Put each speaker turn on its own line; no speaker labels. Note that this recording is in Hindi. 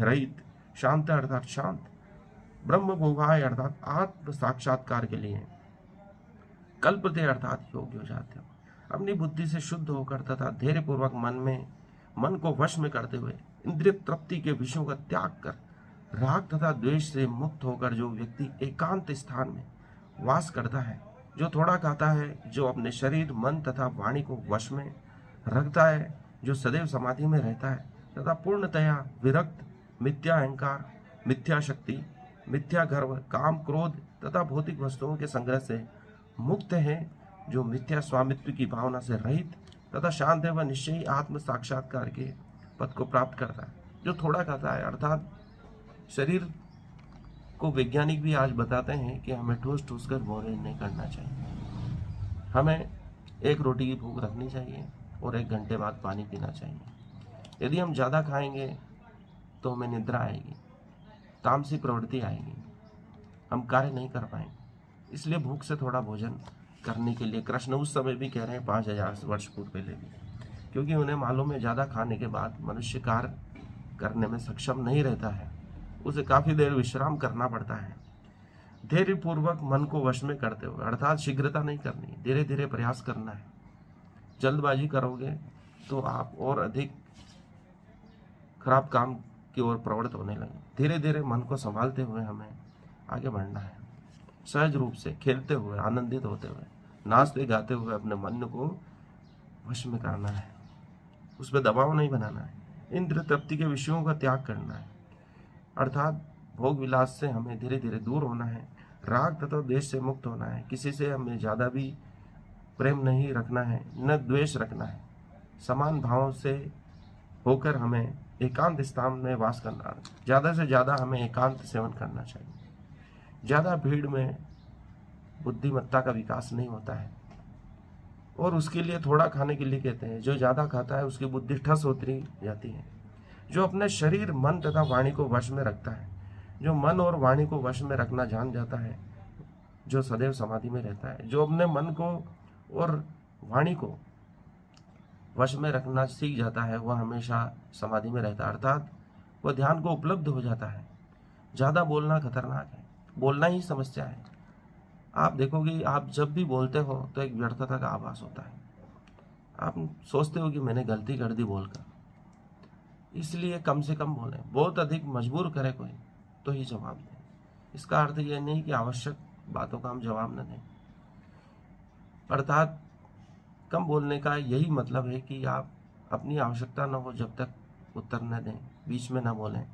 रहित, शांत अर्थात शांत, ब्रह्म भोगाय अर्थात आत्म साक्षात्कार के लिए कल्पते अर्थात योग्य हो जाते हो। अपनी बुद्धि से शुद्ध होकर तथा धैर्य पूर्वक मन को वश में करते हुए इंद्रिय तृप्ति के विषयों का त्याग कर राग तथा द्वेष से मुक्त होकर जो व्यक्ति एकांत स्थान में वास करता है, जो थोड़ा खाता है, जो अपने शरीर मन तथा वाणी को वश में रखता है, जो सदैव समाधि में रहता है तथा पूर्णतया विरक्त, मिथ्या अहंकार, मिथ्या शक्ति, मिथ्या गर्व, काम, क्रोध तथा भौतिक वस्तुओं के संग्रह से मुक्त है, जो मिथ्या स्वामित्व की भावना से रहित तथा शांत है, वह निश्चय ही आत्म साक्षात्कार के पद को प्राप्त करता है। जो थोड़ा खाता है अर्थात शरीर को वैज्ञानिक भी आज बताते हैं कि हमें ठूस ठूस कर भोजन नहीं करना चाहिए, हमें एक रोटी की भूख रखनी चाहिए और 1 घंटे बाद पानी पीना चाहिए। यदि हम ज़्यादा खाएंगे तो हमें निद्रा आएगी, तामसी प्रवृत्ति आएगी, हम कार्य नहीं कर पाएंगे। इसलिए भूख से थोड़ा भोजन करने के लिए कृष्ण उस समय भी कह रहे हैं 5000 वर्ष पूर्व पहले भी, क्योंकि उन्हें मालूम है ज़्यादा खाने के बाद मनुष्य कार्य करने में सक्षम नहीं रहता है, उसे काफ़ी देर विश्राम करना पड़ता है। धैर्य पूर्वक मन को वश में करते हुए अर्थात शीघ्रता नहीं करनी, धीरे धीरे प्रयास करना है। जल्दबाजी करोगे तो आप और अधिक खराब काम की ओर प्रवृत्त होने लगे। धीरे धीरे मन को संभालते हुए हमें आगे बढ़ना है, सहज रूप से खेलते हुए, आनंदित होते हुए, नाचते गाते हुए अपने मन को वश में करना है, उस पर दबाव नहीं बनाना है। इंद्रिय तृप्ति के विषयों का त्याग करना है अर्थात भोग विलास से हमें धीरे धीरे दूर होना है। राग तथा द्वेष से मुक्त होना है, किसी से हमें ज़्यादा भी प्रेम नहीं रखना है, न द्वेष रखना है। समान भाव से होकर हमें एकांत स्थान में वास करना है। ज़्यादा से ज़्यादा हमें एकांत सेवन करना चाहिए। ज़्यादा भीड़ में बुद्धिमत्ता का विकास नहीं होता है और उसके लिए थोड़ा खाने के लिए कहते हैं। जो ज़्यादा खाता है उसकी बुद्धि ठस होती जाती है। जो अपने शरीर मन तथा वाणी को वश में रखता है, जो मन और वाणी को वश में रखना जान जाता है, जो सदैव समाधि में रहता है, जो अपने मन को और वाणी को वश में रखना सीख जाता है, वह हमेशा समाधि में रहता है अर्थात वह ध्यान को उपलब्ध हो जाता है। ज़्यादा बोलना खतरनाक है, बोलना ही समस्या है। आप देखोगे आप जब भी बोलते हो तो एक व्यर्थता का आभास होता है, आप सोचते हो कि मैंने गलती कर दी बोलकर, इसलिए कम से कम बोलें। बहुत अधिक मजबूर करे कोई तो ही जवाब दें। इसका अर्थ यह नहीं कि आवश्यक बातों का हम जवाब न दें, अर्थात कम बोलने का यही मतलब है कि आप अपनी आवश्यकता न हो जब तक उत्तर न दें, बीच में न बोलें।